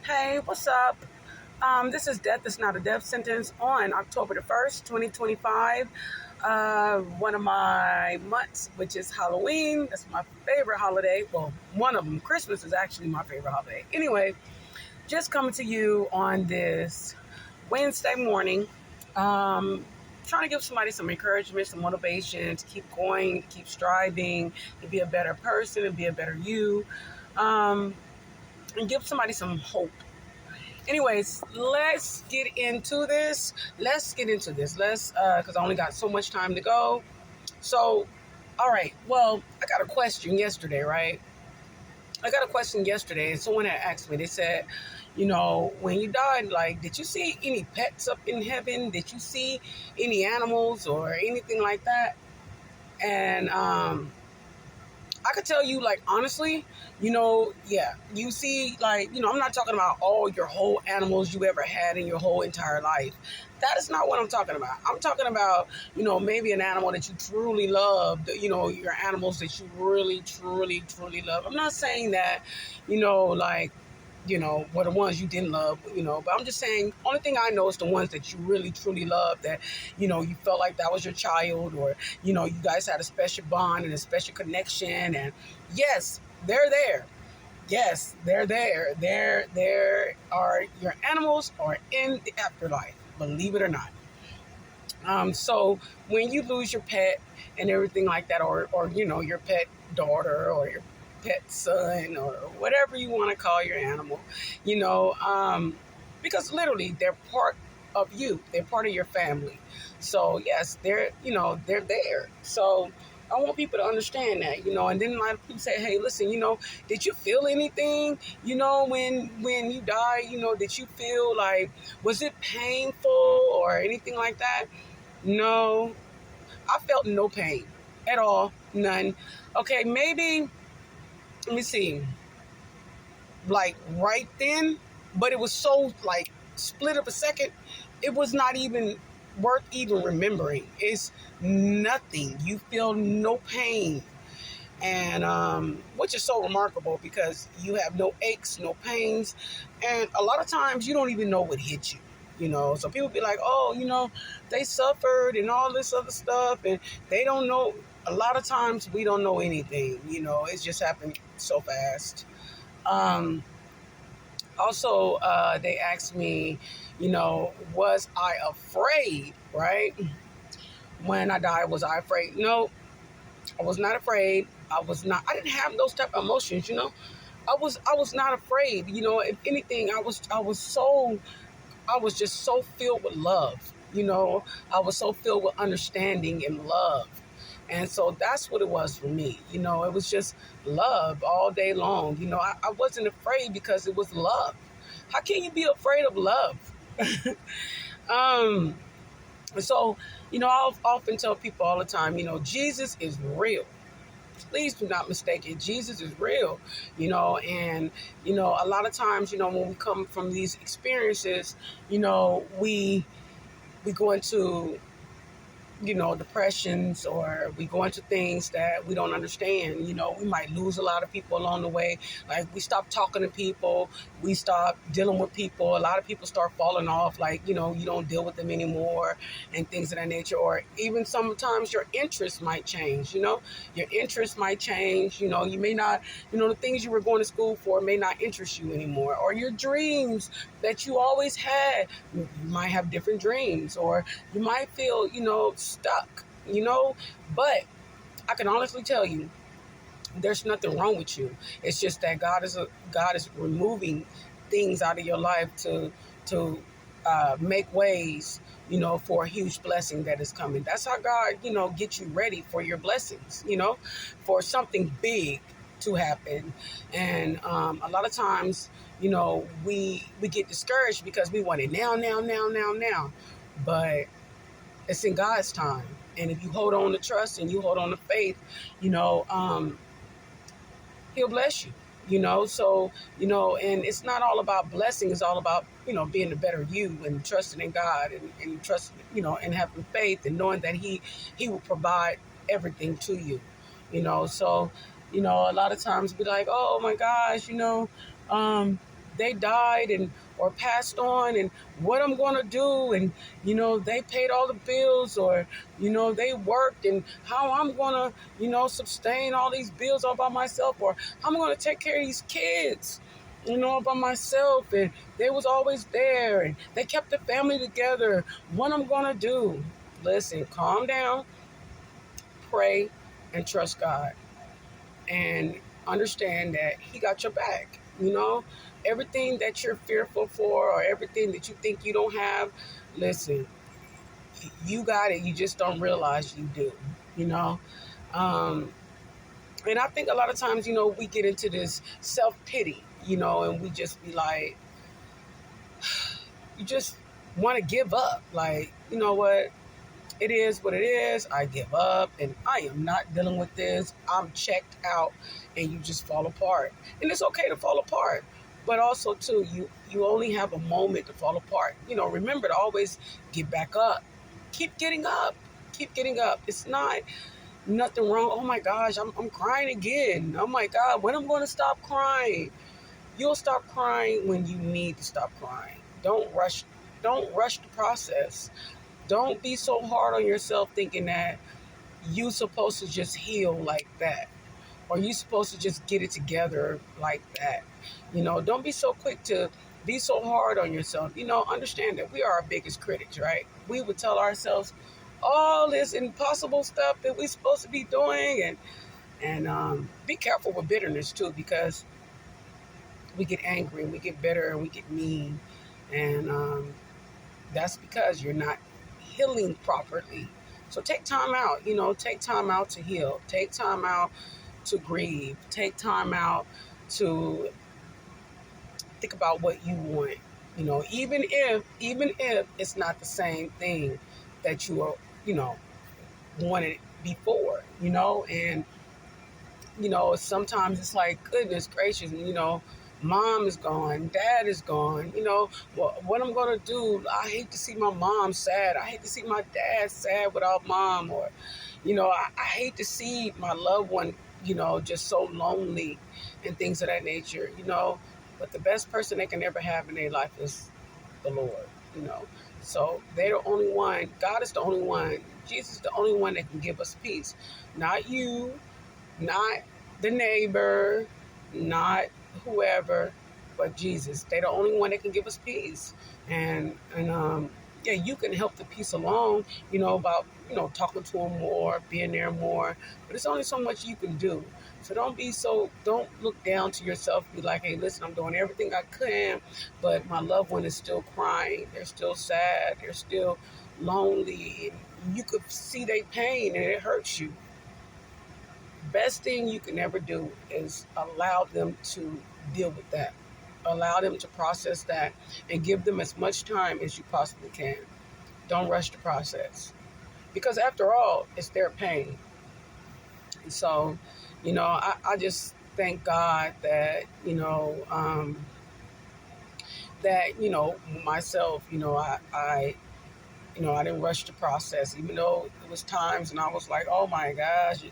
Hey, what's up? This is Death is Not a Death Sentence on October the 1st, 2025. One of my months, which is Halloween. That's my favorite holiday. Well, one of them. Christmas is actually my favorite holiday. Anyway, just coming to you on this Wednesday morning. Trying to give somebody some encouragement, some motivation to keep going, to keep striving, to be a better person, to be a better you. And give somebody some hope. Anyways, let's get into this. Because I only got so much time to go. So, all right. Well, I got a question yesterday, right? And someone had asked me, they said, when you died, like, did you see any pets up in heaven? Did you see any animals or anything like that? And I could tell you, like, honestly, yeah, you see, like, I'm not talking about all your whole animals you ever had in your whole entire life. That is not what I'm talking about. I'm talking about, maybe an animal that you truly loved, your animals that you really, truly, truly love. I'm not saying that, like, were the ones you didn't love, but I'm just saying, only thing I know is the ones that you really, truly love, that, you felt like that was your child, or, you guys had a special bond and a special connection. And yes, they're there. Yes, they're there. There are your animals are in the afterlife, believe it or not. So when you lose your pet and everything like that, or your pet daughter or your pet son or whatever you want to call your animal, because literally they're part of you, they're part of your family. So yes, they're there. So I want people to understand that, and then a lot of people say, hey, listen, did you feel anything, when you die, did you feel like, was it painful or anything like that? No, I felt no pain at all. None. Okay, maybe, let me see, like right then, but it was so like split up a second, it was not even worth even remembering. It's nothing. You feel no pain. And which is so remarkable, because you have no aches, no pains, and a lot of times you don't even know what hit you. So people be like, oh, they suffered and all this other stuff, and they don't know. A lot of times we don't know anything. It's just happened so fast. Um, Also, they asked me, was I afraid? Right, when I died, was I afraid? No, I was not afraid. I was not. I didn't have those type of emotions. I was not afraid. If anything, I was just so filled with love. I was so filled with understanding and love. And so that's what it was for me. It was just love all day long. I wasn't afraid because it was love. How can you be afraid of love? um, so, I'll often tell people all the time, Jesus is real. Please do not mistake it. Jesus is real, and, a lot of times, when we come from these experiences, we go into, depressions, or we go into things that we don't understand. We might lose a lot of people along the way. Like, we stop talking to people, we stop dealing with people. A lot of people start falling off, like, you don't deal with them anymore, and things of that nature. Or even sometimes your interests might change, your interests might change. You may not, the things you were going to school for may not interest you anymore. Or your dreams that you always had, you might have different dreams, or you might feel, stuck, but I can honestly tell you, there's nothing wrong with you. It's just that God is removing things out of your life to make ways, for a huge blessing that is coming. That's how God, gets you ready for your blessings, for something big to happen. And a lot of times, we get discouraged because we want it now, now, now, now, now. But it's in God's time. And if you hold on to trust and you hold on to faith, He'll bless you. So, and it's not all about blessing. It's all about, being a better you, and trusting in God, and trust, and having faith, and knowing that He will provide everything to you. So, a lot of times be like, oh my gosh, um, they died and or passed on, and what I'm gonna do, and they paid all the bills, or they worked, and how I'm gonna sustain all these bills all by myself, or how I'm gonna take care of these kids by myself, and they was always there, and they kept the family together. What I'm gonna do? Listen, calm down, pray, and trust God, and understand that He got your back. Everything that you're fearful for, or everything that you think you don't have, listen, you got it. You just don't realize you do. You know, um, and I think a lot of times, we get into this self pity, and we just be like, you just want to give up. Like, you know what? It is what it is. I give up, and I am not dealing with this. I'm checked out, and you just fall apart. And it's okay to fall apart, but also too, you only have a moment to fall apart. Remember to always get back up. Keep getting up. Keep getting up. It's not nothing wrong. Oh my gosh, I'm crying again. Oh my God, when I'm going to stop crying? You'll stop crying when you need to stop crying. Don't rush. Don't rush the process. Don't be so hard on yourself thinking that you supposed to just heal like that, or you supposed to just get it together like that. Don't be so quick to be so hard on yourself. Understand that we are our biggest critics, right? We would tell ourselves all this impossible stuff that we're supposed to be doing, and be careful with bitterness too, because we get angry and we get bitter and we get mean, and that's because you're not healing properly. So take time out, take time out to heal. Take time out to grieve. Take time out to think about what you want. Even if it's not the same thing that you are, wanted before, and sometimes it's like, goodness gracious, mom is gone, dad is gone, what I'm going to do? I hate to see my mom sad. I hate to see my dad sad without mom, or, I hate to see my loved one, just so lonely and things of that nature, but the best person they can ever have in their life is the Lord, you know. So they're the only one, God is the only one, Jesus is the only one that can give us peace. Not you, not the neighbor, not whoever, but Jesus. They're the only one that can give us peace. And yeah, you can help the peace along, about, talking to them more, being there more, but it's only so much you can do. So don't look down to yourself, be like, hey, listen, I'm doing everything I can, but my loved one is still crying. They're still sad. They're still lonely. And you could see their pain and it hurts you. Best thing you can ever do is allow them to deal with that. Allow them to process that and give them as much time as you possibly can. Don't rush the process. Because after all, it's their pain. And so, I just thank God that, myself, I didn't rush the process, even though there was times and I was like, oh my gosh,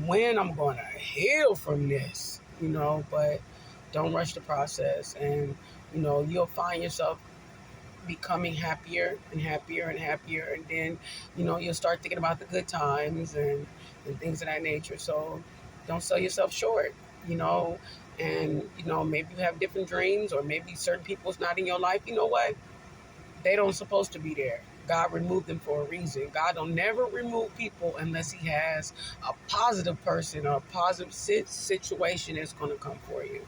when I'm going to heal from this, but don't rush the process. And, you'll find yourself becoming happier and happier and happier. And then, you'll start thinking about the good times and things of that nature. So don't sell yourself short, and, maybe you have different dreams, or maybe certain people's not in your life. You know what? They don't supposed to be there. God removed them for a reason. God don't never remove people unless he has a positive person or a positive situation that's going to come for you.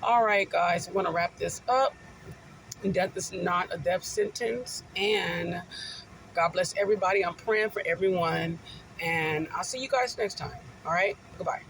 All right, guys, we're going to wrap this up. Death is not a death sentence. And God bless everybody. I'm praying for everyone. And I'll see you guys next time. All right? Goodbye.